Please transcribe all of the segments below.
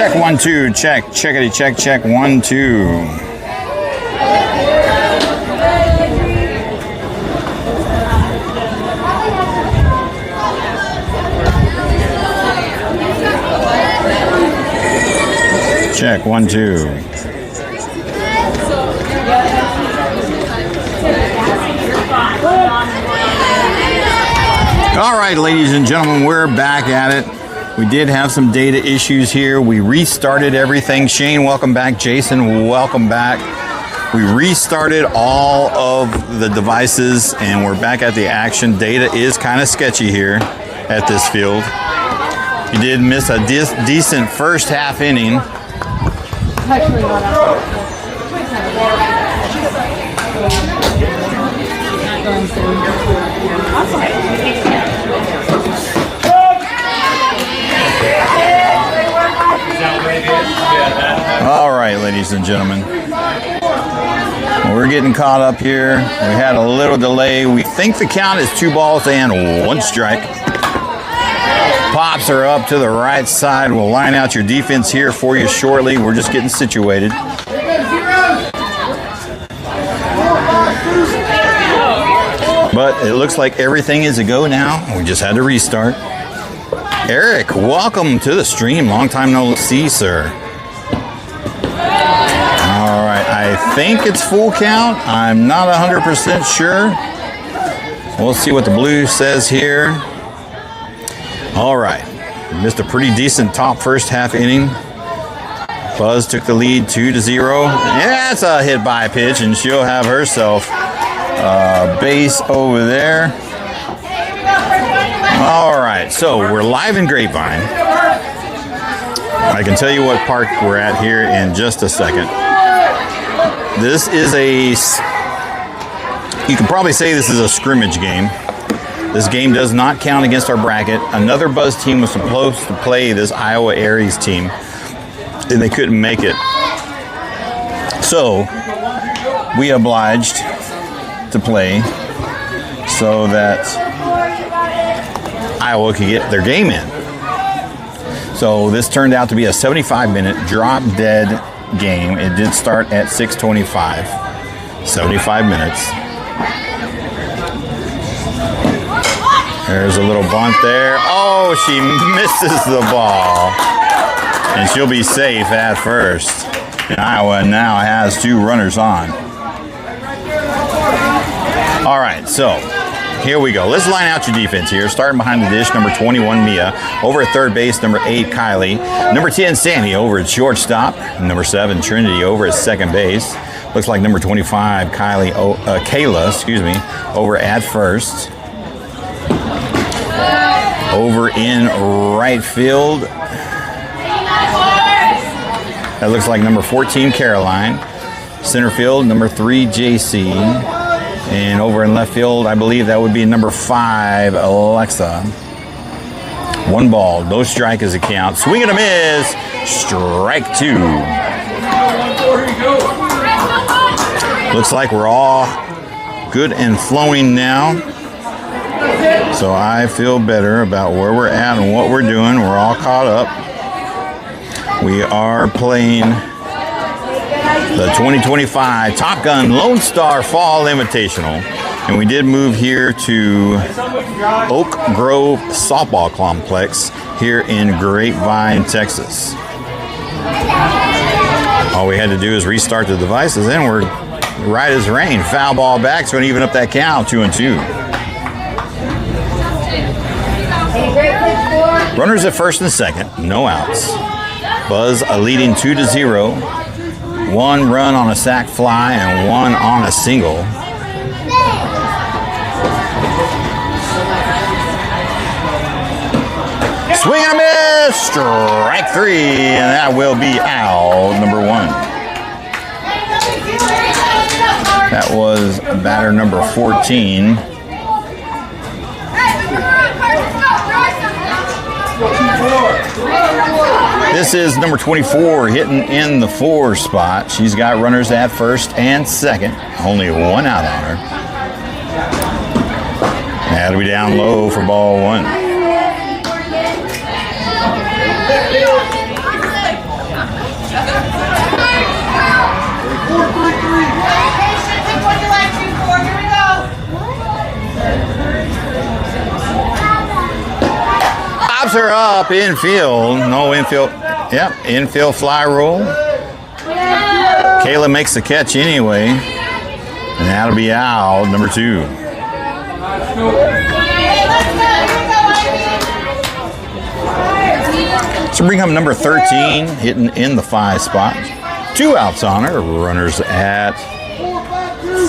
Check 1 2. Check. Checkity check. Check 1 2. Check 1 2. All right, ladies and gentlemen, we're back at it. We did have some data issues here. We restarted everything. Shane, welcome back. Jason, welcome back. We restarted all of the devices and we're back at the action. Data is kind of sketchy here at this field. You did miss a decent first half inning. All right, ladies and gentlemen, we're getting caught up here. We had a little delay. We think the count is 2 balls and 1 strike. Pops are up to the right side. We'll line out your defense here for you shortly. We're just getting situated. But it looks like everything is a go now. We just had to restart. Eric, welcome to the stream. Long time no see, sir. All right, I think it's full count. I'm not 100% sure. We'll see what the blue says here. All right, missed a pretty decent top first half inning. Buzz took the lead 2-0. Yeah, that's a hit by pitch, and she'll have herself a base over there. All right, so we're live in Grapevine. I can tell you what park we're at here in just a second. This is you can probably say this is a scrimmage game. This game does not count against our bracket. Another Buzz team was supposed to play this Iowa Aries team, and they couldn't make it. So we obliged to play so that Iowa could get their game in. So this turned out to be a 75-minute drop-dead game. It did start at 6:25. 75 minutes. There's a little bunt there. Oh, she misses the ball. And she'll be safe at first. And Iowa now has 2 runners on. All right, so here we go. Let's line out your defense here. Starting behind the dish, number 21, Mia. Over at third base, number 8, Kylie. Number 10, Sammy, over at shortstop. Number 7, Trinity, over at second base. Looks like number 25, Kayla, over at first. Over in right field, that looks like number 14, Caroline. Center field, number 3, JC. And over in left field, I believe that would be number 5, Alexa. 1 ball, no strike is a count. Swing and a miss, strike 2. Looks like we're all good and flowing now. So I feel better about where we're at and what we're doing. We're all caught up. We are playing the 2025 Top Gun Lone Star Fall Invitational. And we did move here to Oak Grove Softball Complex here in Grapevine, Texas. All we had to do is restart the devices and we're right as rain. Foul ball back, so even up that count, 2-2. Runners at first and second, no outs. Buzz leading 2-0. 1 run on a sac fly and 1 on a single. Swing and a miss, strike 3, and that will be out, number 1. That was batter number 14. This is number 24 hitting in the 4 spot. She's got runners at first and second. Only 1 out on her. That'll be down low for ball 1. Pops her up infield. No infield. Yep, infield fly roll. Kayla makes the catch anyway. And that'll be out, number 2. So bring up number 13, hitting in the 5 spot. 2 outs on her. Runners at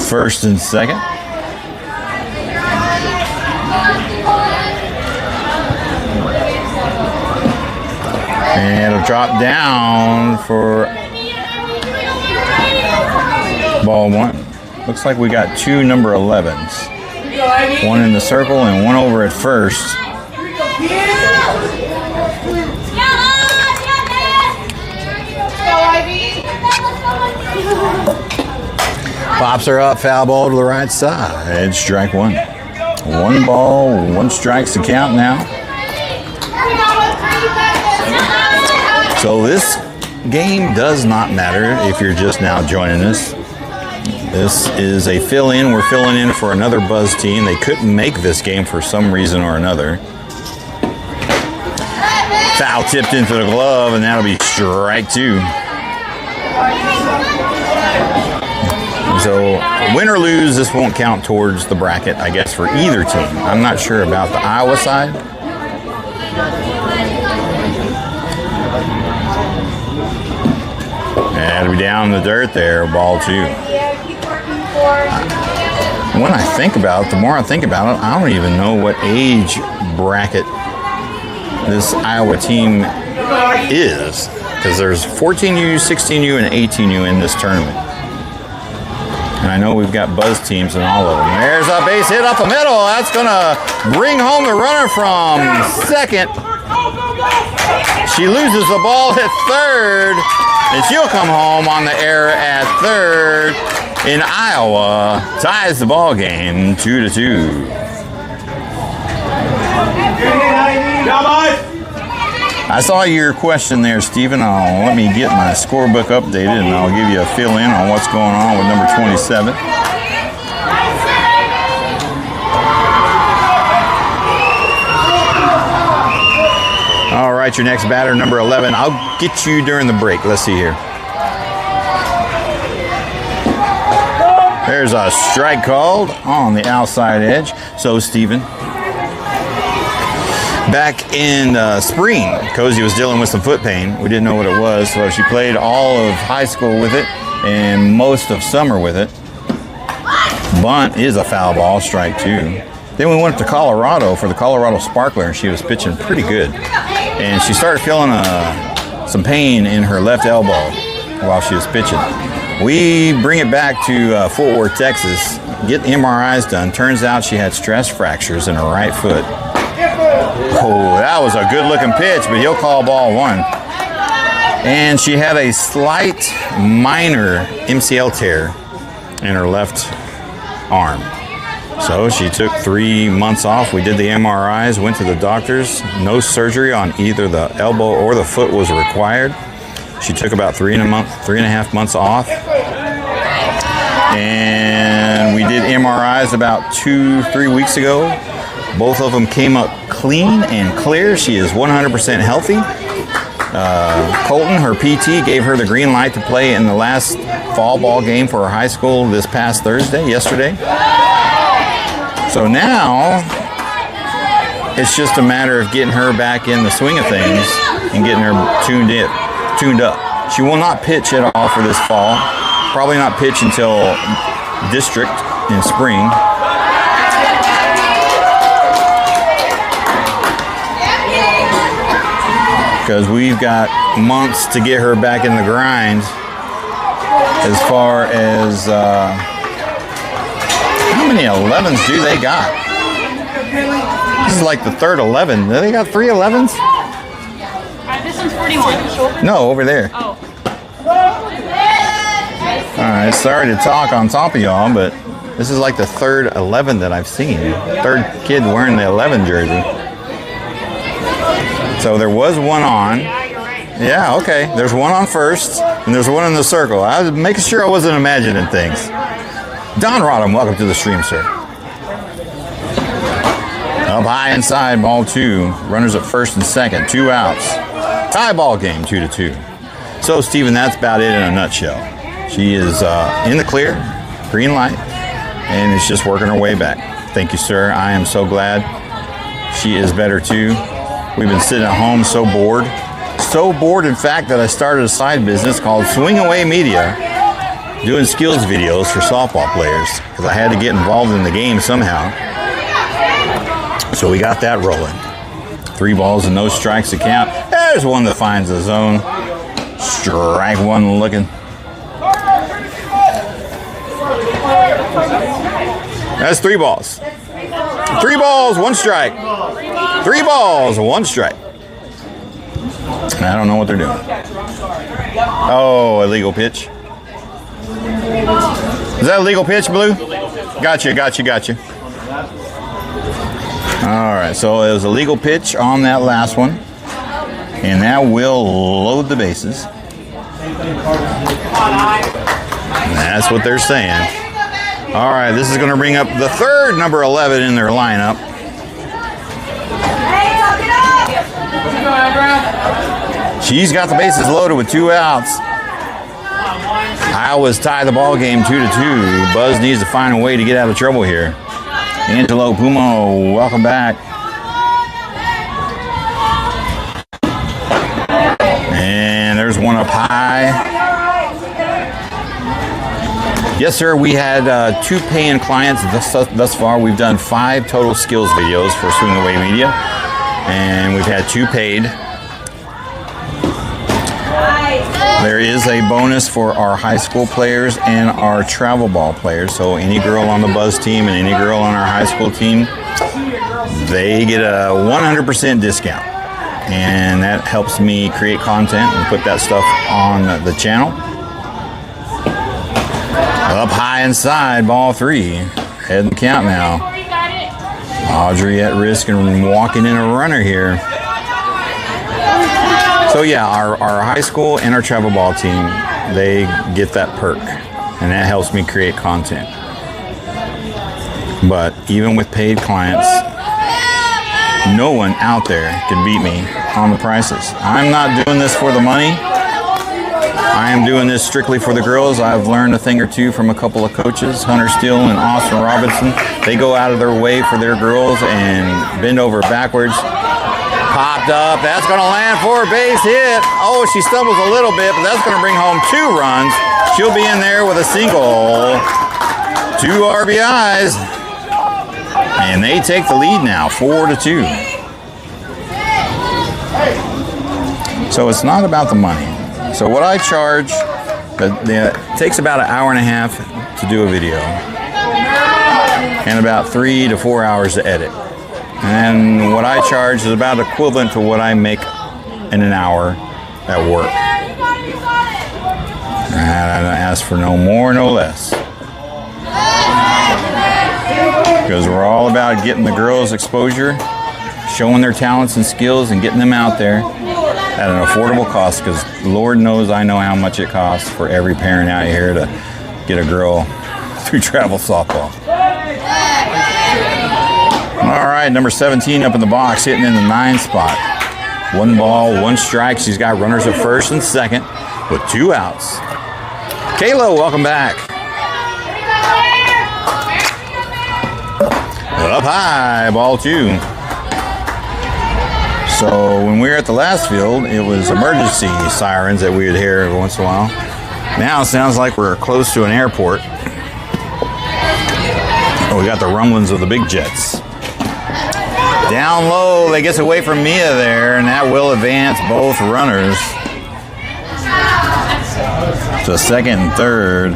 first and second. And it'll drop down for ball 1. Looks like we got 2 number 11s. 1 in the circle and 1 over at first. Pops her up, foul ball to the right side. Strike 1. 1 ball, 1 strikes to count now. So this game does not matter if you're just now joining us. This is a fill-in. We're filling in for another Buzz team. They couldn't make this game for some reason or another. Foul tipped into the glove, and that'll be strike 2. So win or lose, this won't count towards the bracket, I guess, for either team. I'm not sure about the Iowa side. And it'll be down in the dirt there, ball 2. When I think about it, the more I think about it, I don't even know what age bracket this Iowa team is. Because there's 14U, 16U, and 18U in this tournament. And I know we've got Buzz teams in all of them. There's a base hit up the middle. That's going to bring home the runner from second. She loses the ball at third, and she'll come home on the error at third. In Iowa, ties the ball game 2-2. I saw your question there, Stephen. Let me get my scorebook updated, and I'll give you a fill-in on what's going on with number 27. All right, your next batter, number 11. I'll get you during the break. Let's see here. There's a strike called on the outside edge. So, Stephen, back in spring, Cozy was dealing with some foot pain. We didn't know what it was, so she played all of high school with it and most of summer with it. Bunt is a foul ball, strike 2. Then we went up to Colorado for the Colorado Sparkler, and she was pitching pretty good. And she started feeling some pain in her left elbow while she was pitching. We bring it back to Fort Worth, Texas, get MRIs done. Turns out she had stress fractures in her right foot. Oh, that was a good-looking pitch, but he'll call ball 1. And she had a slight, minor MCL tear in her left arm. So she took 3 months off. We did the MRIs, went to the doctors. No surgery on either the elbow or the foot was required. She took about 3.5 months off. And we did MRIs about 2-3 weeks ago. Both of them came up clean and clear. She is 100% healthy. Colton, her PT, gave her the green light to play in the last fall ball game for her high school this past yesterday. So now it's just a matter of getting her back in the swing of things and getting her tuned up. She will not pitch at all for this fall. Probably not pitch until district in spring. Because we've got months to get her back in the grind as far as how many 11s do they got? This is like the third 11. Do they got 3 11s? This one's 41. No, over there. Oh. All right, sorry to talk on top of y'all, but this is like the third 11 that I've seen. Third kid wearing the 11 jersey. So there was one on. Yeah, you're right. Yeah, okay. There's one on first, and there's one in the circle. I was making sure I wasn't imagining things. Don Rodham, welcome to the stream, sir. Up high inside, ball 2. Runners at first and second, 2 outs. Tie ball game, 2-2. So, Steven, that's about it in a nutshell. She is in the clear, green light, and is just working her way back. Thank you, sir. I am so glad. She is better, too. We've been sitting at home so bored. So bored, in fact, that I started a side business called Swing Away Media, doing skills videos for softball players, because I had to get involved in the game somehow. So we got that rolling. 3 balls and no strikes to count. There's one that finds the zone. Strike 1 looking. That's 3 balls. 3 balls, 1 strike. 3 balls, 1 strike. I don't know what they're doing. Oh, illegal pitch. Is that a legal pitch, Blue? Gotcha. All right, so it was a legal pitch on that last one. And that will load the bases. That's what they're saying. All right, this is going to bring up the third number 11 in their lineup. She's got the bases loaded with 2 outs. Iowa's tied the ball game 2-2. Buzz needs to find a way to get out of trouble here. Angelo Pumo, welcome back. And there's one up high. Yes, sir, we had 2 paying clients thus far. We've done 5 total skills videos for Swing Away Media. And we've had 2 paid. There is a bonus for our high school players and our travel ball players. So any girl on the Buzz team and any girl on our high school team, they get a 100% discount. And that helps me create content and put that stuff on the channel. Up high inside, ball 3. Head and count now. Audrey at risk and walking in a runner here. So yeah, our high school and our travel ball team, they get that perk, and that helps me create content. But even with paid clients, no one out there can beat me on the prices. I'm not doing this for the money. I am doing this strictly for the girls. I've learned a thing or two from a couple of coaches, Hunter Steele and Austin Robinson. They go out of their way for their girls and bend over backwards. Popped up. That's going to land for a base hit. Oh, she stumbles a little bit, but that's going to bring home 2 runs. She'll be in there with a single. 2 RBIs. And they take the lead now, 4-2. So it's not about the money. So what I charge, it takes about an hour and a half to do a video. And about 3 to 4 hours to edit. And what I charge is about equivalent to what I make in an hour at work. And I ask for no more, no less. Because we're all about getting the girls exposure, showing their talents and skills, and getting them out there at an affordable cost. Because Lord knows I know how much it costs for every parent out here to get a girl through travel softball. All right, number 17 up in the box, hitting in the 9 spot. 1 ball, 1 strike. She's got runners at first and second with 2 outs. Kayla, welcome back. Up high, ball 2. So when we were at the last field, it was emergency sirens that we would hear every once in a while. Now it sounds like we're close to an airport. Oh, we got the rumblings of the big jets. Down low, they gets away from Mia there, and that will advance both runners to second and third.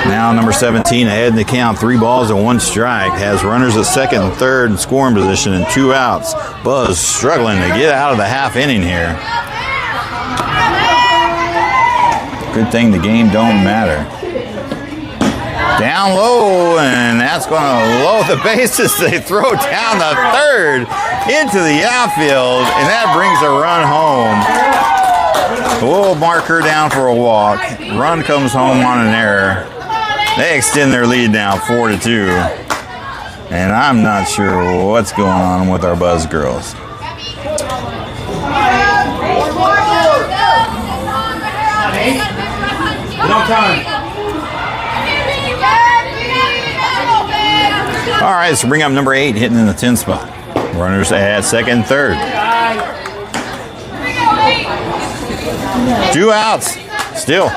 Now number 17 ahead in the count, 3 balls and 1 strike. Has runners at second and third in scoring position and 2 outs. Buzz struggling to get out of the half inning here. Good thing the game don't matter. Down low, and that's going to load the bases. They throw down the third into the outfield, and that brings a run home. We'll mark her down for a walk. Run comes home on an error. They extend their lead now, 4-2. And I'm not sure what's going on with our Buzz girls. All right, so bring up number 8, hitting in the 10 spot. Runners at second, third. 2 outs. Still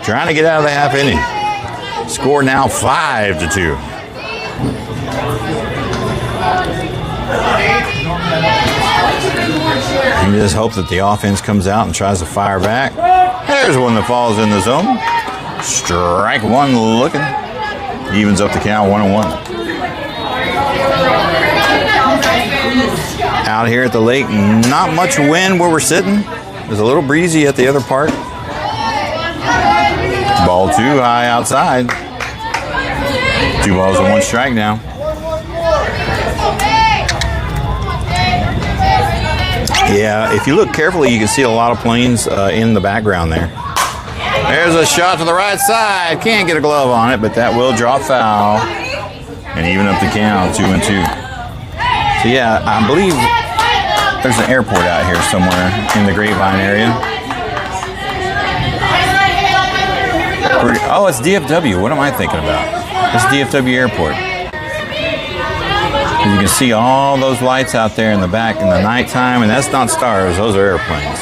trying to get out of the half inning. Score now 5-2. You just hope that the offense comes out and tries to fire back. There's one that falls in the zone. Strike one looking. Evens up the count 1-1. Out here at the lake, not much wind where we're sitting. There's a little breezy at the other part. Ball 2 high outside. 2 balls and 1 strike now. Yeah, if you look carefully, you can see a lot of planes in the background there. There's a shot to the right side. Can't get a glove on it, but that will drop foul. And even up the count, 2-2. So yeah, I believe there's an airport out here somewhere in the Grapevine area. Oh, it's DFW. What am I thinking about? It's DFW Airport. You can see all those lights out there in the back in the nighttime, and that's not stars, those are airplanes.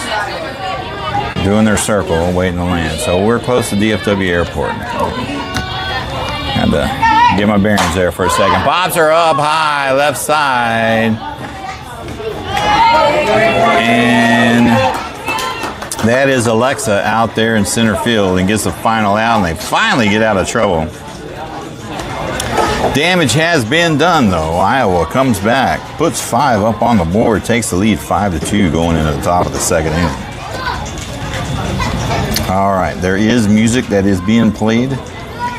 Doing their circle, waiting to land. So we're close to DFW Airport. Had to get my bearings there for a second. Pops are up high, left side. And that is Alexa out there in center field and gets the final out, and they finally get out of trouble. Damage has been done, though. Iowa comes back, puts 5 up on the board, takes the lead 5-2 going into the top of the second inning. All right, there is music that is being played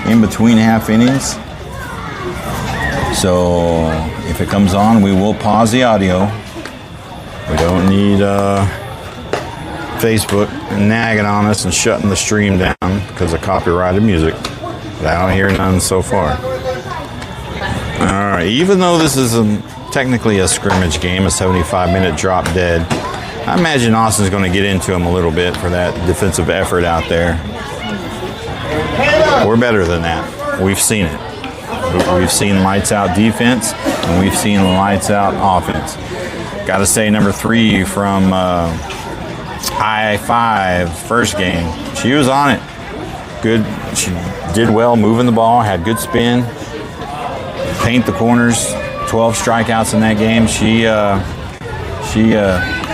in between half innings. So if it comes on, we will pause the audio. We don't need Facebook nagging on us and shutting the stream down because of copyrighted music. But I don't hear none so far. All right, even though this is technically a scrimmage game, a 75-minute drop dead, I imagine Austin's going to get into him a little bit for that defensive effort out there. We're better than that. We've seen it. We've seen lights out defense, and we've seen lights out offense. Got to say, number 3 from I-5 first game, she was on it. Good. She did well moving the ball, had good spin. Paint the corners, 12 strikeouts in that game. She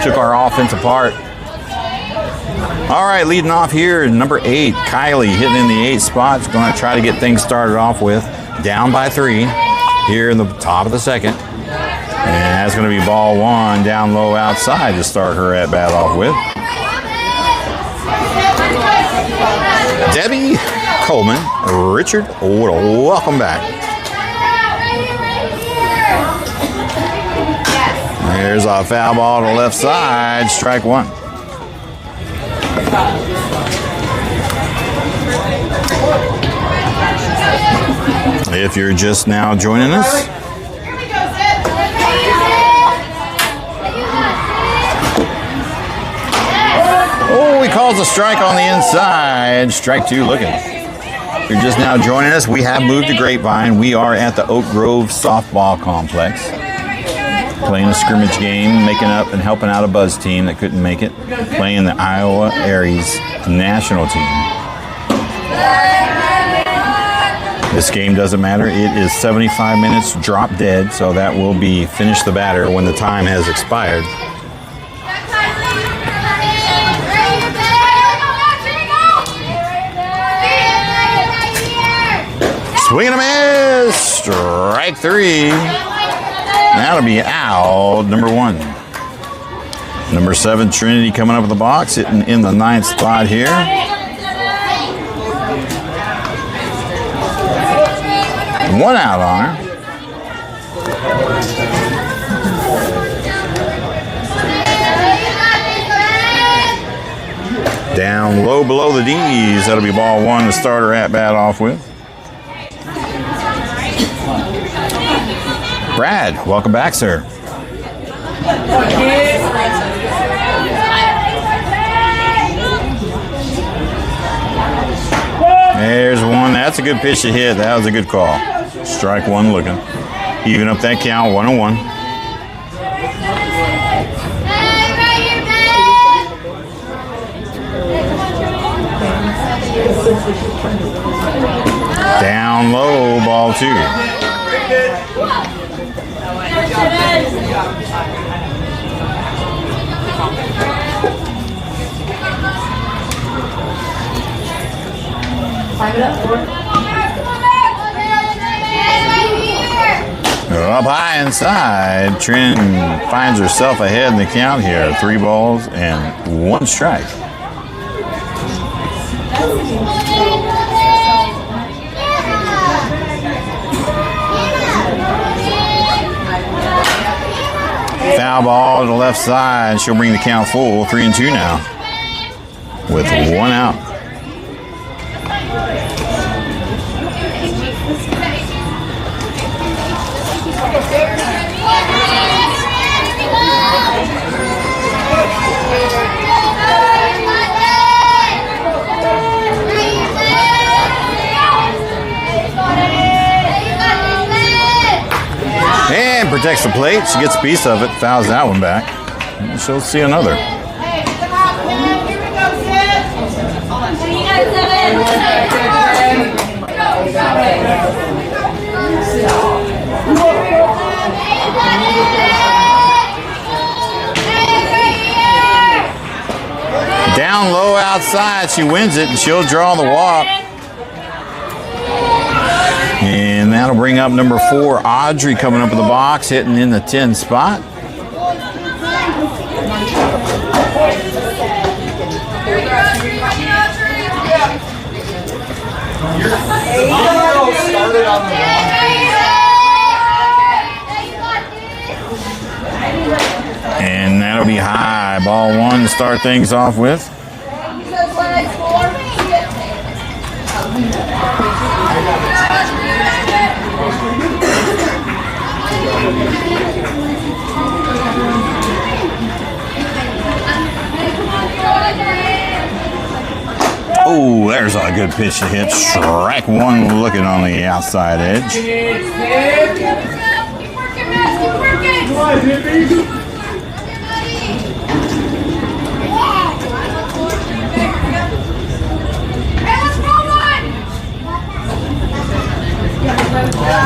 took our offense apart. All right, leading off here, number 8, Kylie hitting in the 8th spot. She's going to try to get things started off with. Down by 3 here in the top of the second. And that's going to be ball 1 down low outside to start her at bat off with. Debbie Coleman, Richard Woodle, welcome back. There's a foul ball to the left side, strike 1. If you're just now joining us, oh, he calls a strike on the inside, strike 2 looking. If you're just now joining us, we have moved to Grapevine. We are at the Oak Grove Softball Complex, playing a scrimmage game, making up and helping out a Buzz team that couldn't make it, playing the Iowa Aries national team. This game doesn't matter. It is 75 minutes drop dead, so that will be finish the batter when the time has expired. Swing and a miss, strike 3. That'll be out, number 1. Number 7, Trinity coming up with the box, hitting in the 9th spot here. One out on her. Down low below the D's. That'll be ball 1 to start her at bat off with. Brad, welcome back, sir. There's one. That's a good pitch to hit. That was a good call. Strike one looking. Even up that count, 1-1. Down low, ball 2. Up high inside. Trin finds herself ahead in the count here. 3 balls and 1 strike. Foul ball to the left side. She'll bring the count full. 3-2 now. With 1 out. And protects the plate. She gets a piece of it. Fouls that one back. And she'll see another. Down low outside. She wins it and she'll draw the walk. And that'll bring up number 4, Audrey, coming up in the box, hitting in the 10 spot. And that'll be high. Ball 1 to start things off with. Oh, there's a good pitch to hit. Strike 1 looking on the outside edge.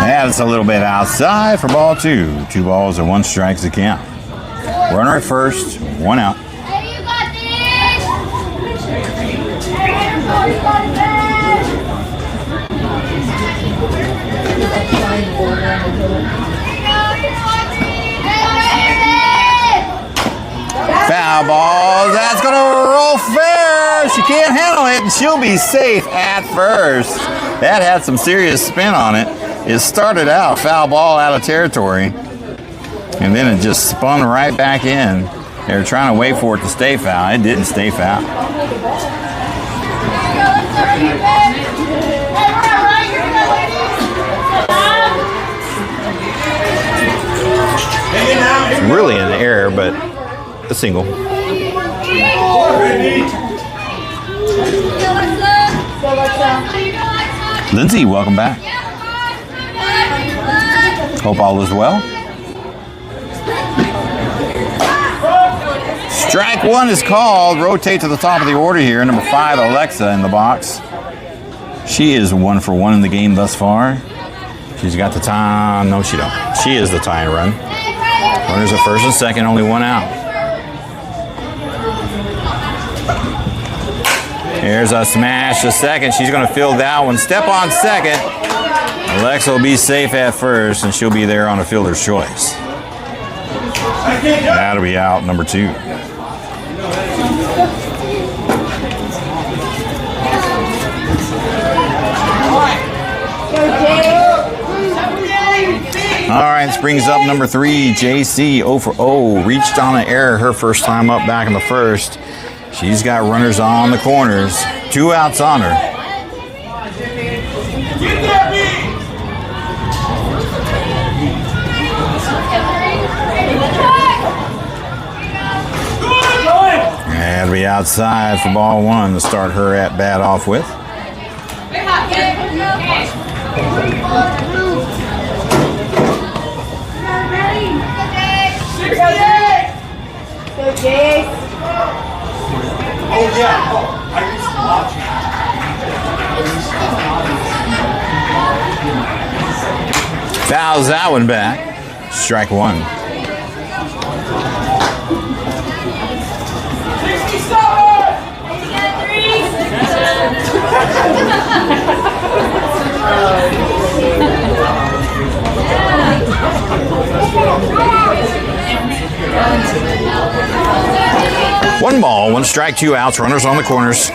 That's a little bit outside for ball 2. 2 balls and 1 strike's the count. Runner at first, 1 out. Foul ball. That's going to roll fair. She can't handle it, and she'll be safe at first. That had some serious spin on it. It started out foul ball out of territory, and then it just spun right back in. They were trying to wait for it to stay foul. It didn't stay foul. It's really an error, but a single. Lindsay, welcome back. Hope all is well. Strike 1 is called. Rotate to the top of the order here. Number 5, Alexa, in the box. She is 1 for 1 in the game thus far. She's got the time. No, she don't. She is the tying run. Runners at first and second, only 1 out. Here's a smash to second. She's going to field that one. Step on second. Alexa will be safe at first, and she'll be there on a fielder's choice. That'll be out, number 2. All right, this brings up number 3, JC, 0 for 0. Reached on an error her first time up back in the first. She's got runners on the corners. 2 outs on her. outside for ball one to start her at bat off with. Fouls that one back. Strike one. One ball, one strike, two outs. Runners on the corners.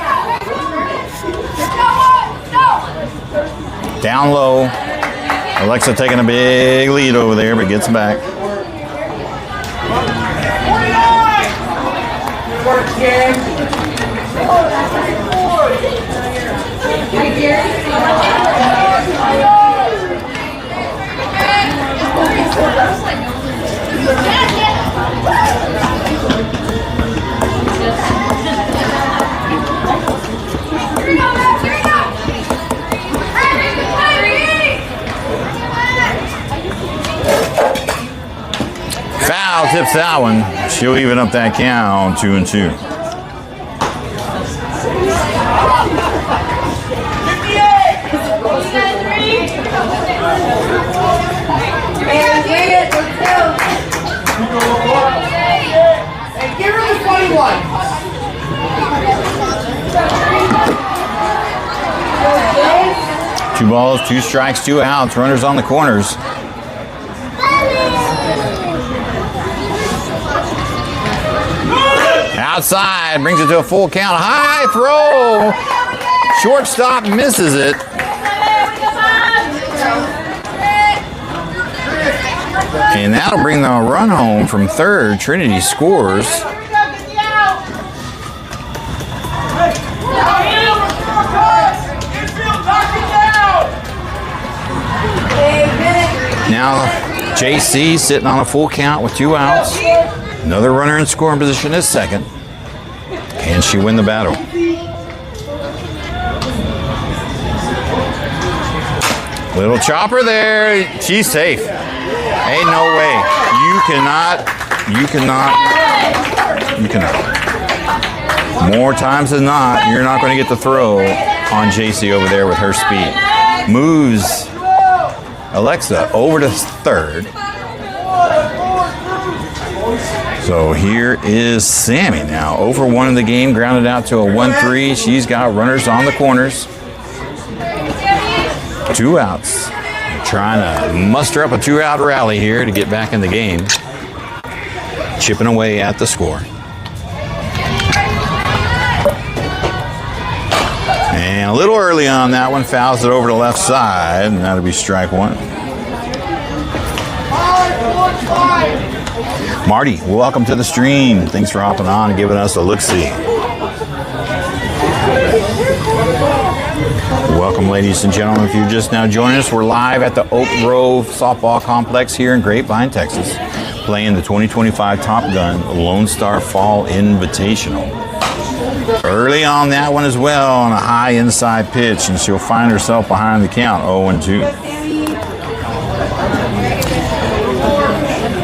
Down low. Alexa taking a big lead over there, but gets back. Foul tips that one. She'll even up that count, 2-2. And give her the 21. Two balls, two strikes, two outs. Runners on the corners. Outside, brings it to a full count. High throw. Shortstop misses it. And that'll bring the run home from third. Trinity scores. Now JC sitting on a full count with two outs. Another runner in scoring position is second. Can she win the battle? Little chopper there. She's safe. Ain't no way. You cannot. More times than not, you're not going to get the throw on JC over there with her speed. Moves Alexa over to third. So here is Sammy now. Over one in the game, grounded out to a 1-3. She's got runners on the corners. Two outs. Trying to muster up a two-out rally here to get back in the game. Chipping away at the score. And a little early on that one, fouls it over to left side, and that'll be strike one. Marty, welcome to the stream. Thanks for hopping on and giving us a look-see. Welcome, ladies and gentlemen. If you're just now joining us, we're live at the Oak Grove Softball Complex here in Grapevine, Texas, playing the 2025 Top Gun Lone Star Fall Invitational. Early on that one as well on a high inside pitch, and she'll find herself behind the count, 0-2.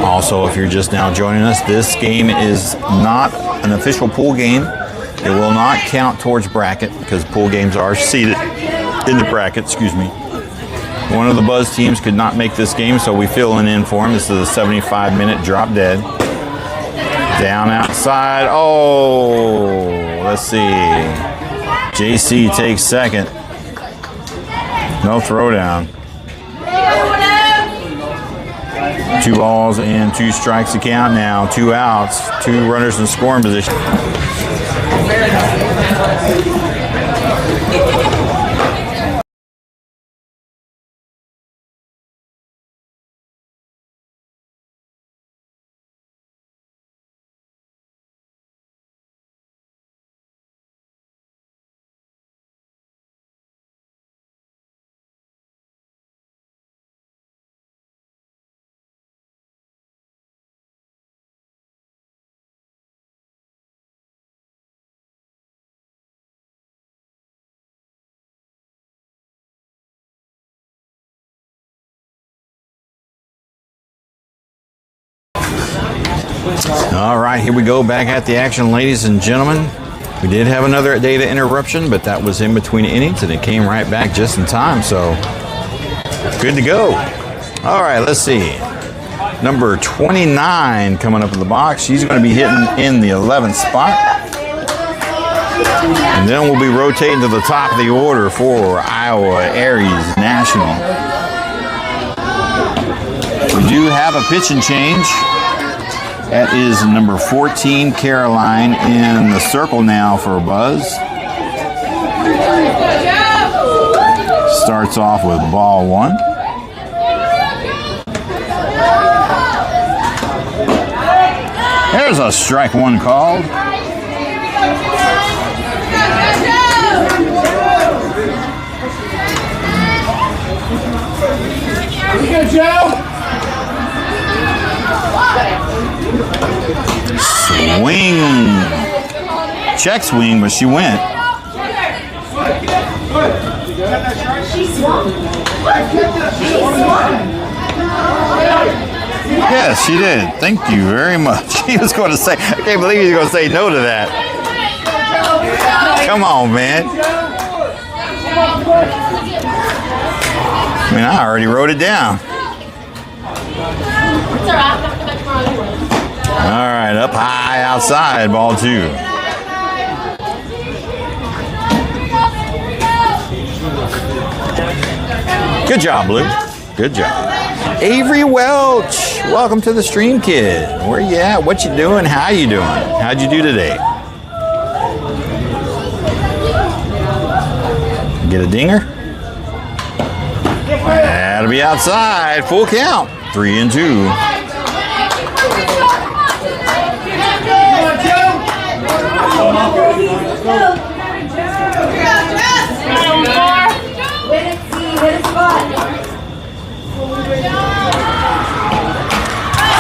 Also, if you're just now joining us, this game is not an official pool game. It will not count towards bracket because pool games are seated in the bracket, One of the Buzz teams could not make this game, so we fill in for him. This is a 75-minute drop dead. Down outside. Oh, let's see. JC takes second. No throwdown. 2 balls and 2 strikes to count now. 2 outs, 2 runners in scoring position. All right, here we go back at the action, ladies and gentlemen. We did have another data interruption, but that was in between innings, and it came right back just in time, so good to go. All right, let's see. Number 29 coming up in the box. She's going to be hitting in the 11th spot. And then we'll be rotating to the top of the order for Iowa Aries National. We do have a pitching change. That is number 14, Caroline, in the circle now for Buzz. Starts off with ball one. There's a strike one called. Here you go, Joe. Swing. Check swing, but she went. Yes, she did. Thank you very much. He was going to say, I can't believe he was going to say no to that. Come on, man. I mean, I already wrote it down. All right, up high outside, ball two. Good job, Blue. Good job. Avery Welch, welcome to the stream, kid. Where you at? What you doing? How you doing? How'd you do today? Get a dinger? That'll be outside. Full count. 3-2.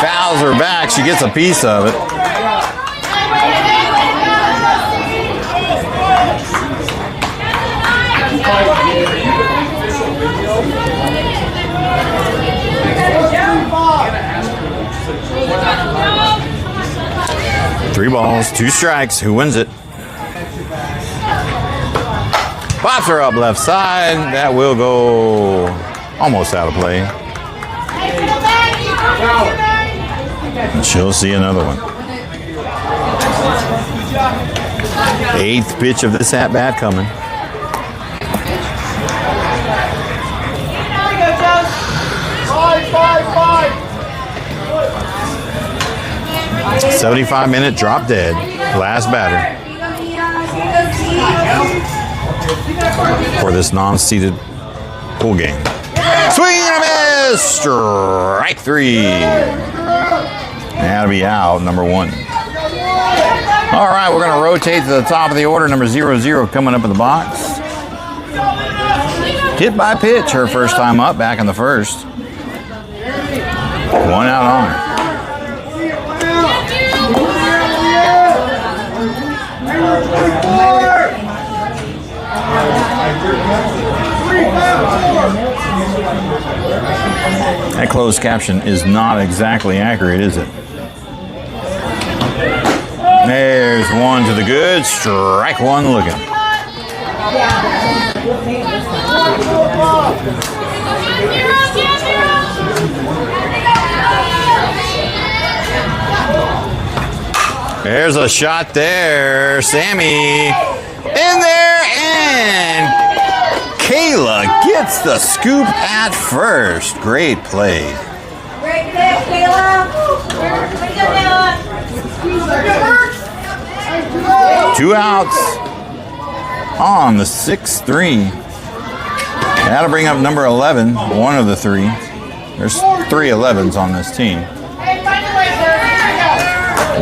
Fouls her back. She gets a piece of it. Three balls, two strikes. Who wins it? Pops her up left side. That will go almost out of play. And she'll see another one. Eighth pitch of this at-bat coming. Five. 75-minute drop dead. Last batter for this non-seeded pool game. Swing and a miss. Strike three. That'll be out, number one. All right, we're going to rotate to the top of the order. Number 00 coming up in the box. Hit by pitch, her first time up back in the first. One out on her. That closed caption is not exactly accurate, is it? There's one to the good. Strike one looking. There's a shot there. Sammy in there, and Kayla gets the scoop at first. Great play. Great play, Kayla. 2 outs on the 6-3. That'll bring up number 11, one of the three. There's 3 11s on this team.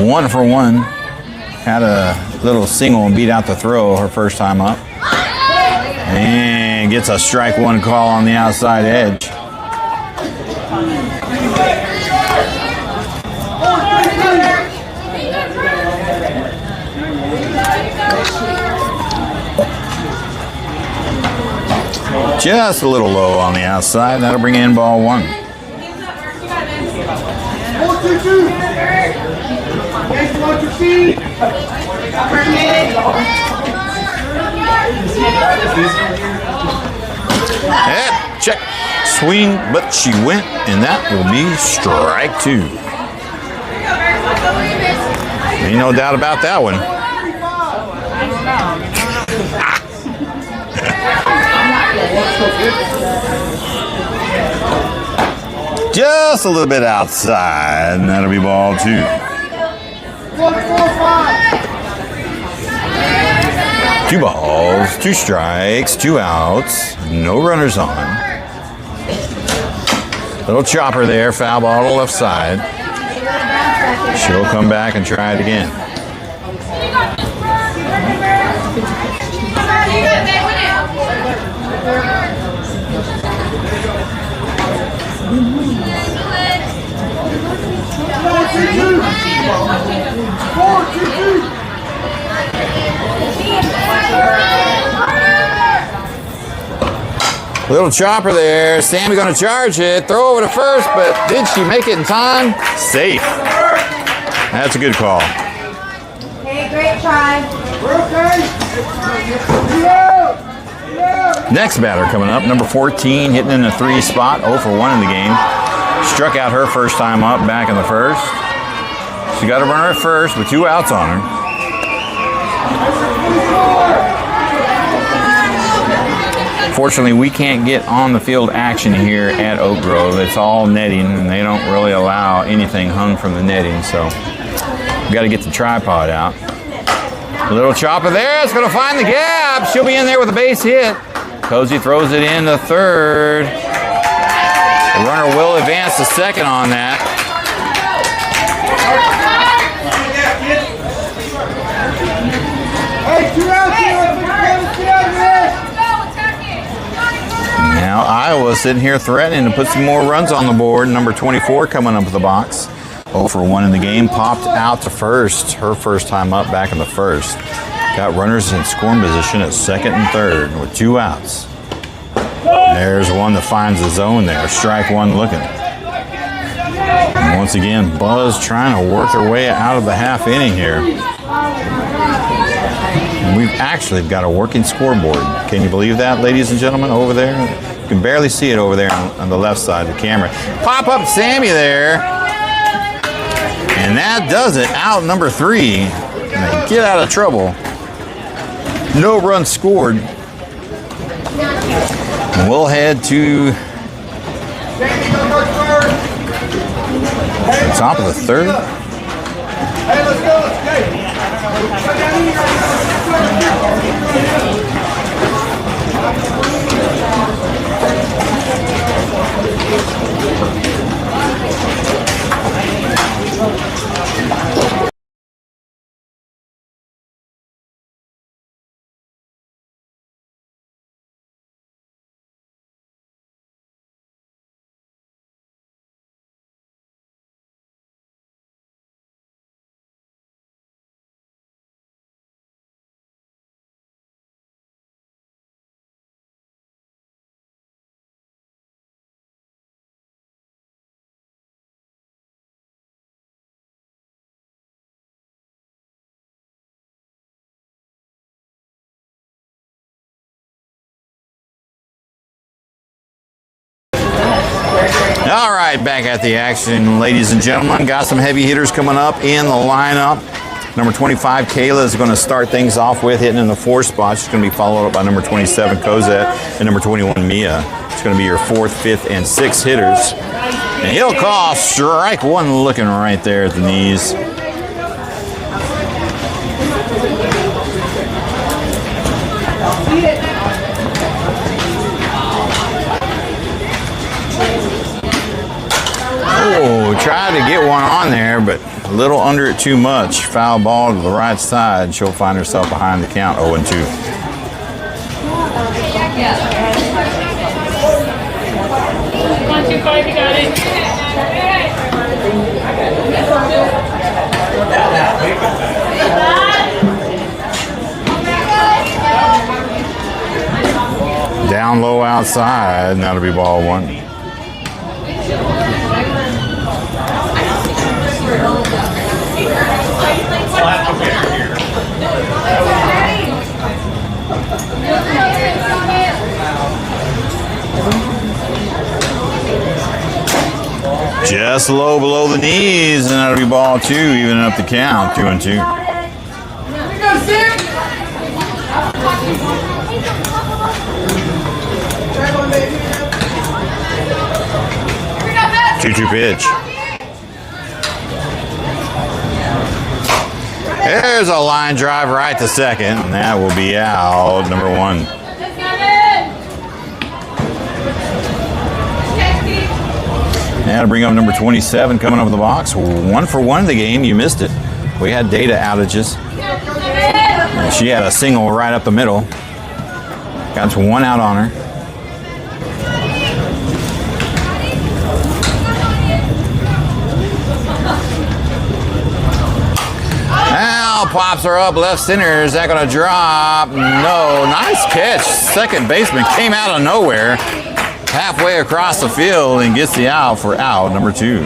1 for 1. Had a little single and beat out the throw her first time up. And gets a strike one call on the outside edge. Just a little low on the outside. That'll bring in ball one. 4-2-2. Next one to see. Check. Swing, but she went, and that will be strike 2. Ain't no doubt about that one. Just a little bit outside, and that'll be ball 2. 2 balls, 2 strikes, 2 outs, no runners on. Little chopper there, foul ball to the left side. She'll come back and try it again. Little chopper there. Sammy going to charge it. Throw over to first, but did she make it in time? Safe. That's a good call. Hey, great try. Next batter coming up, number 14, hitting in the 3 spot, 0 for 1 in the game. Struck out her first time up back in the first. She got a runner at first with 2 outs on her. Fortunately, we can't get on the field action here at Oak Grove. It's all netting, and they don't really allow anything hung from the netting, so we got to get the tripod out. A little chopper there. It's going to find the gap. She'll be in there with a base hit. Cozy throws it in to third. The runner will advance to second on that. Now Iowa sitting here threatening to put some more runs on the board. Number 24 coming up with the box. 0 for 1 in the game. Popped out to first. Her first time up back in the first. Got runners in scoring position at second and third with 2 outs. There's one that finds the zone there. Strike 1 looking. And once again, Buzz trying to work their way out of the half inning here. We've actually got a working scoreboard. Can you believe that, ladies and gentlemen, over there? You can barely see it over there on the left side of the camera. Pop up Sammy there. And that does it. Out number 3. And they get out of trouble. No runs scored. And we'll head to the top of the third. Hey, let's go. All right, back at the action, ladies and gentlemen. Got some heavy hitters coming up in the lineup. Number 25, Kayla, is going to start things off with, hitting in the 4 spot. She's going to be followed up by number 27, Cosette, and number 21, Mia. It's going to be your 4th, 5th, and 6th hitters. And he'll call strike 1 looking right there at the knees. Oh, tried to get one on there, but a little under it too much. Foul ball to the right side. She'll find herself behind the count, 0-2. 1-2-5, you got it. Down low outside, and that'll be ball 1. Just low below the knees, and that'll be ball 2, even up the count, 2 and 2. Two pitch. There's a line drive right to second, and that will be out, number 1. Now to bring up number 27 coming over the box. 1 for 1 in the game. You missed it. We had data outages. And she had a single right up the middle. Got 1 out on her. Now pops her up left center. Is that going to drop? No. Nice catch. Second baseman came out of nowhere. Halfway across the field and gets the out for out number 2.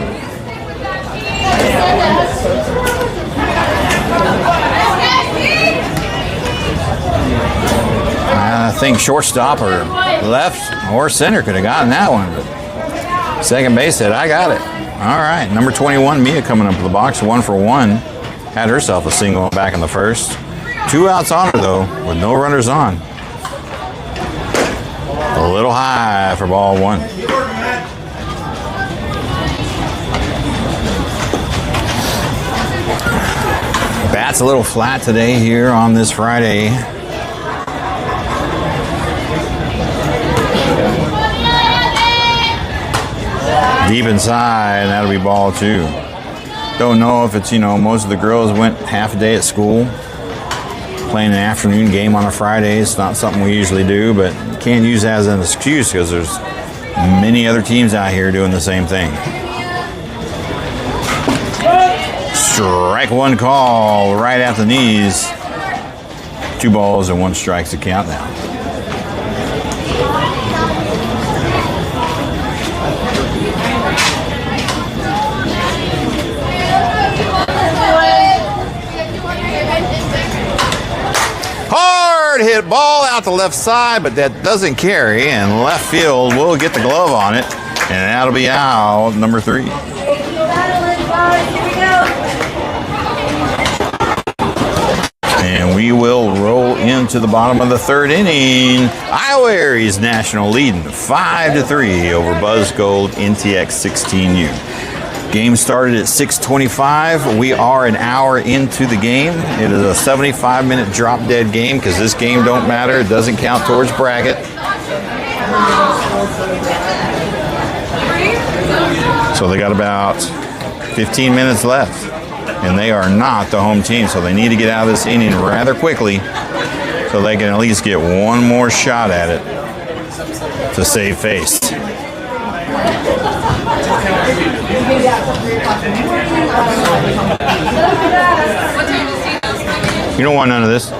I think shortstop or left or center could have gotten that one, but second base said, I got it. All right, number 21, Mia coming up to the box, 1 for 1. Had herself a single back in the first. 2 outs on her though, with no runners on. A little high for ball 1. Bat's a little flat today here on this Friday. Deep inside, that'll be ball 2. Don't know if it's, most of the girls went half a day at school. Playing an afternoon game on a Friday. It's not something we usually do, but can't use that as an excuse because there's many other teams out here doing the same thing. Strike 1 call right at the knees. 2 balls and 1 strike's the count now. Hard hit ball out the left side, but that doesn't carry, and left field will get the glove on it, and that'll be out, number 3. And we will roll into the bottom of the 3rd inning. Iowa Aries National leading 5-3 over Buzz Gold NTX 16U. Game started at 6:25. We are an hour into the game. It is a 75-minute drop-dead game because this game don't matter. It doesn't count towards bracket. So they got about 15 minutes left. And they are not the home team, so they need to get out of this inning rather quickly so they can at least get one more shot at it to save face. You don't want none of this.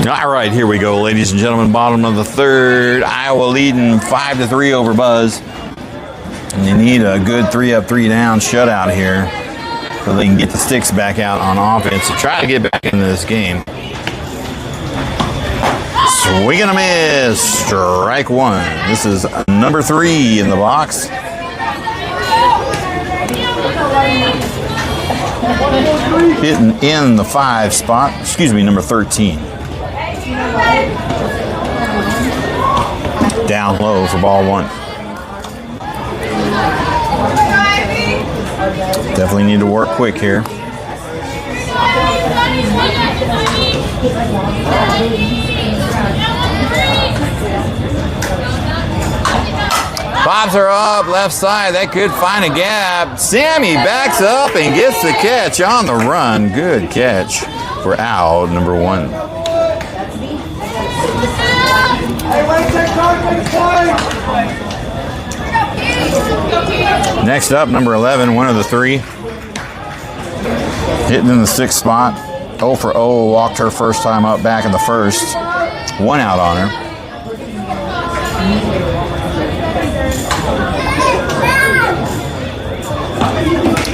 All right, here we go, ladies and gentlemen. Bottom of the 3rd. Iowa leading 5-3 over Buzz. And they need a good 3-up, 3-down shutout here so they can get the sticks back out on offense to try to get back into this game. Swing and a miss. Strike 1. This is number 3 in the box. Hitting in the 5 spot. Excuse me, number 13. Down low for ball 1. Definitely need to work quick here. Pops are up, left side. That could find a gap. Sammy backs up and gets the catch on the run. Good catch for Al, number 1. Next up, number 11, one of the 3. Hitting in the 6th spot. 0 for 0, walked her first time up back in the first. 1 out on her.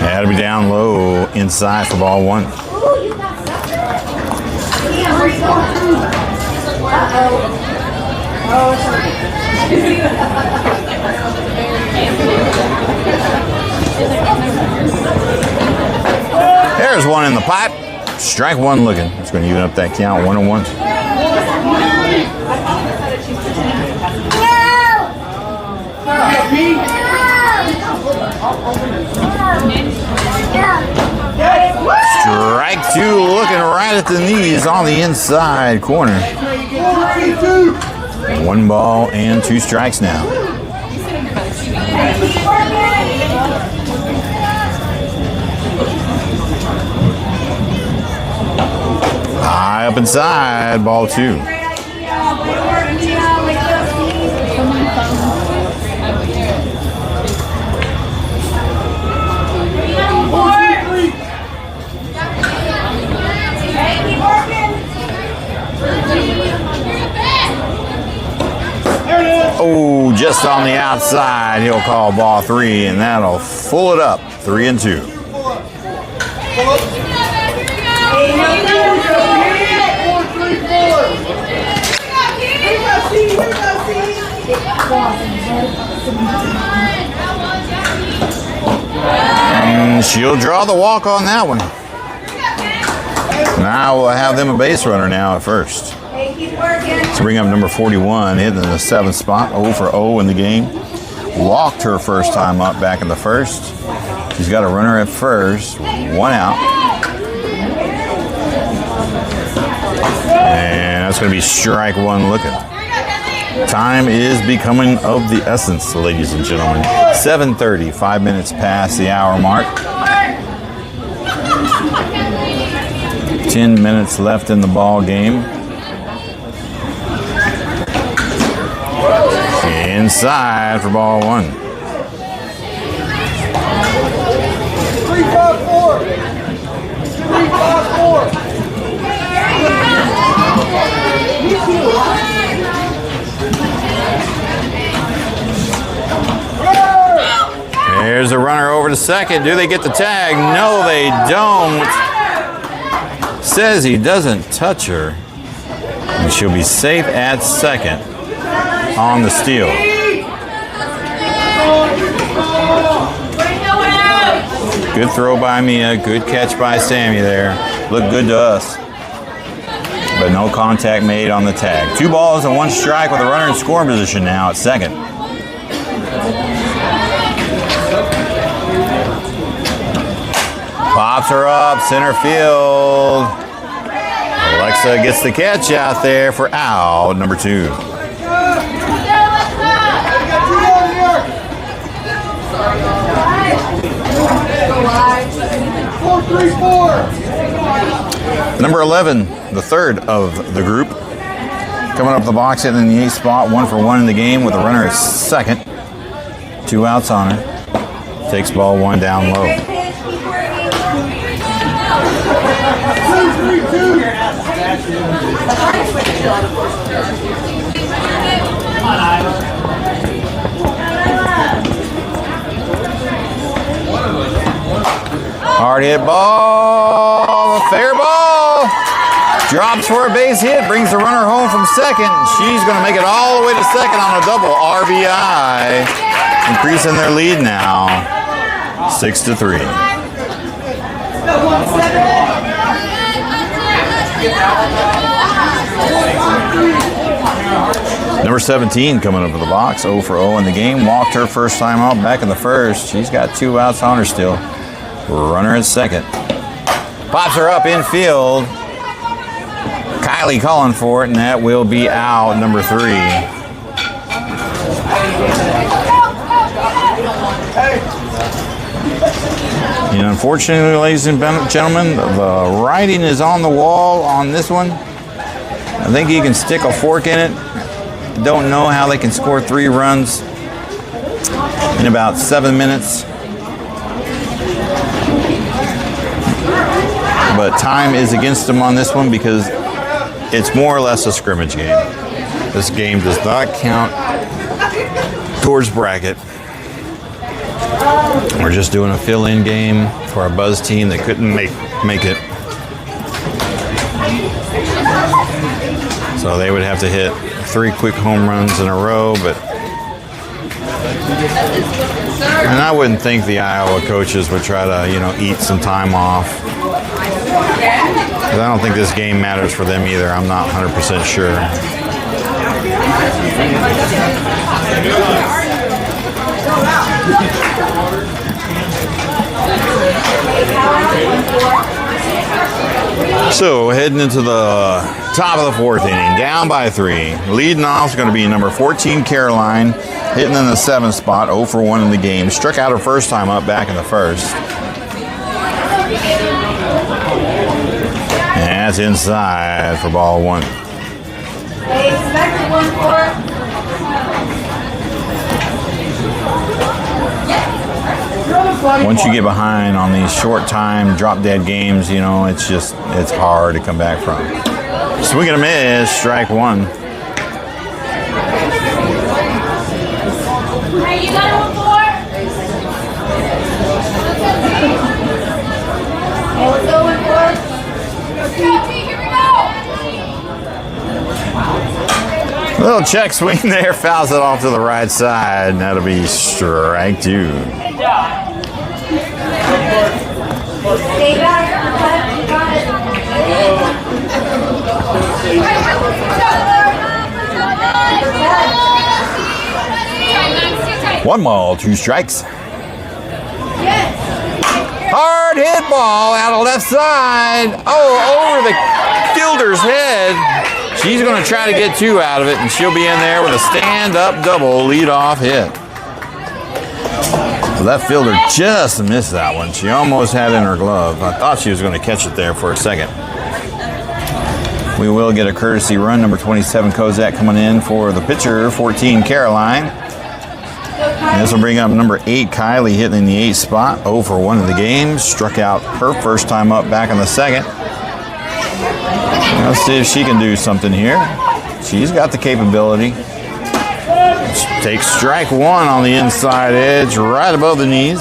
Had to be down low inside for ball 1. There's one in the pipe. Strike 1 looking. It's going to even up that count. 1-1. Strike 2 looking right at the knees on the inside corner. 1 ball and 2 strikes now. High up inside, ball 2. Oh, just on the outside, he'll call ball 3, and that'll full it up. 3-2. And she'll draw the walk on that one. Now we'll have them a base runner now at first. Let's bring up number 41, hitting in the 7th spot, 0 for 0 in the game. Walked her first time up back in the first. She's got a runner at first, 1 out. And that's going to be strike 1 looking. Time is becoming of the essence, ladies and gentlemen. 7:30, 5 minutes past the hour mark. 10 minutes left in the ball game. Inside for ball 1. 3-5-4. 3-5-4. There's a runner over to second. Do they get the tag? No, they don't. Says he doesn't touch her. And she'll be safe at second on the steal. Good throw by Mia. Good catch by Sammy there. Looked good to us. But no contact made on the tag. 2 balls and 1 strike with a runner in scoring position now at second. Pops her up, center field. Alexa gets the catch out there for out, number 2. Number 11, the 3rd of the group. Coming up the box, hitting in the 8th spot, 1 for 1 in the game with a runner at second. 2 outs on her. Takes ball 1 down low. Hard hit ball, fair ball. Drops for a base hit, brings the runner home from second. She's going to make it all the way to second on a double RBI. Increasing their lead now, 6-3. Number 17 coming up to the box, 0 for 0 in the game. Walked her first time out back in the first. She's got 2 outs on her still. Runner at second. Pops her up infield. Kylie calling for it, and that will be out, number 3. And unfortunately, ladies and gentlemen, the writing is on the wall on this one. I think you can stick a fork in it. Don't know how they can score 3 runs in about 7 minutes. But time is against them on this one because it's more or less a scrimmage game. This game does not count towards bracket. We're just doing a fill-in game for our Buzz team that couldn't make it. So they would have to hit 3 quick home runs in a row, and I wouldn't think the Iowa coaches would try to, eat some time off. Because I don't think this game matters for them either. I'm not 100% sure. So heading into the top of the 4th inning, down by 3. Leading off is going to be number 14, Caroline, hitting in the 7th spot, 0 for 1 in the game. Struck out her first time up back in the 1st. And that's inside for ball 1. Once you get behind on these short time drop dead games, it's hard to come back from. Swing and a miss, strike 1. Hey, you got one more? Hey, let's go with 4. Here we go. Little check swing there, fouls it off to the right side, and that'll be strike 2. Good job. Stay back. You got It. 1 ball, 2 strikes. Hard hit ball out of left side. Oh, over the fielder's head. She's going to try to get 2 out of it, and she'll be in there with a stand-up double lead-off hit. So that fielder just missed that one. She almost had it in her glove. I thought she was going to catch it there for a second. We will get a courtesy run. Number 27, Kozak, coming in for the pitcher. 14, Caroline. And this will bring up number 8, Kylie, hitting in the 8th spot. 0 for 1 in the game. Struck out her first time up back in the 2nd. Let's see if she can do something here. She's got the capability. Takes strike 1 on the inside edge, right above the knees.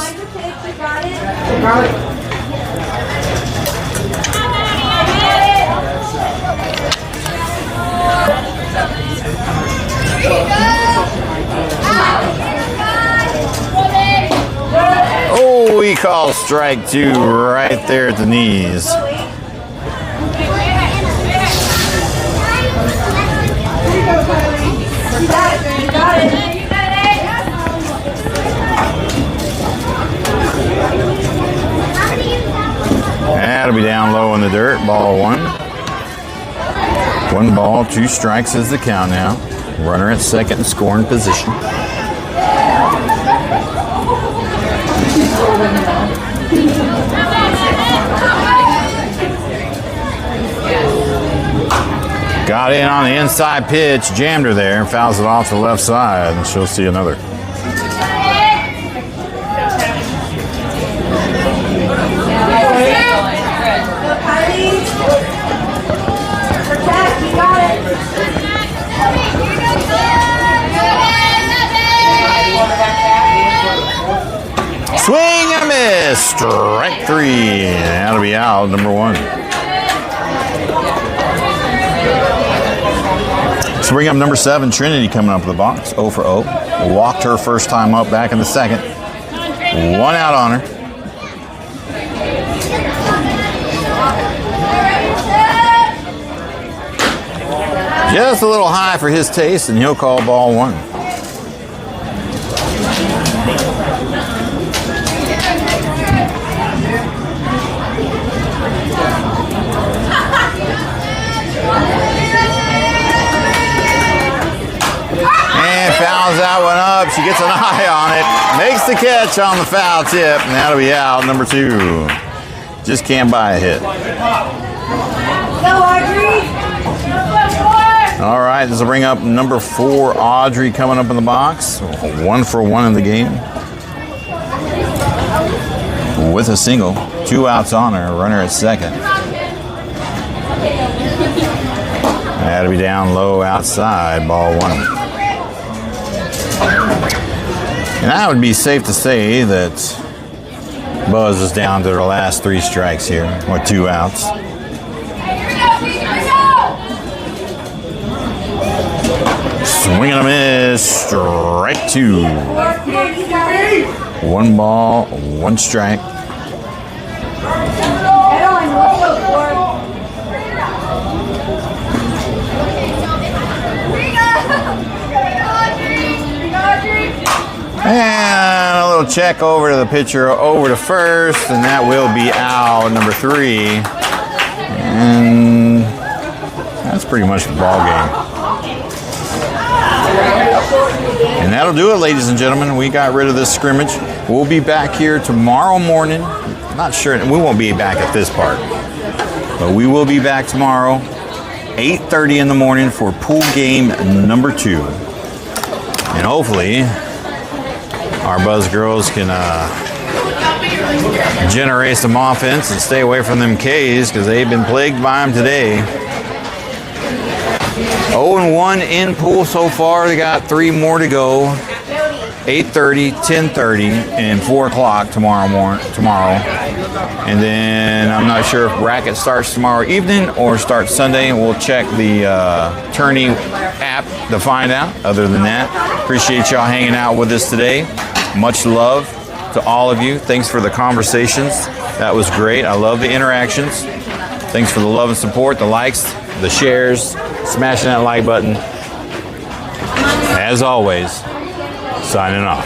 Oh, we call strike 2 right there at the knees. That'll be down low in the dirt. Ball 1. 1 ball, 2 strikes is the count now. Runner at second in scoring position. Got in on the inside pitch, jammed her there, and fouls it off to the left side, and she'll see another. Swing and a miss. Strike 3. That'll be out, number 1. So bring up number 7, Trinity, coming up to the box. 0 for 0. Walked her first time up back in the 2nd. 1 out on her. Just a little high for his taste, and he'll call ball 1. up. She gets an eye on it. Makes the catch on the foul tip. And that'll be out, number 2. Just can't buy a hit. Go, Audrey. All right, this will bring up number 4, Audrey, coming up in the box. 1 for 1 in the game. With a single. 2 outs on her. Runner at second. That'll be down low outside. Ball 1. And that would be safe to say that Buzz is down to their last 3 strikes here, with 2 outs. Swing and a miss, strike 2. 1 ball, 1 strike. Head on, let's go, Ford. And a little check over to the pitcher, over to first, and that will be out, number 3. And that's pretty much the ball game. And that'll do it, ladies and gentlemen. We got rid of this scrimmage. We'll be back here tomorrow morning. Not sure, we won't be back at this part, but we will be back tomorrow, 8:30 in the morning for pool game number 2. And hopefully, our Buzz girls can generate some offense and stay away from them K's, because they've been plagued by them today. 0-1 in pool so far. They got 3 more to go. 8:30, 10:30, and 4 o'clock tomorrow. And then I'm not sure if bracket starts tomorrow evening or starts Sunday. We'll check the tourney app to find out. Other than that, appreciate y'all hanging out with us today. Much love to all of you. Thanks for the conversations. That was great. I love the interactions. Thanks for the love and support, the likes, the shares, smashing that like button. As always, signing off.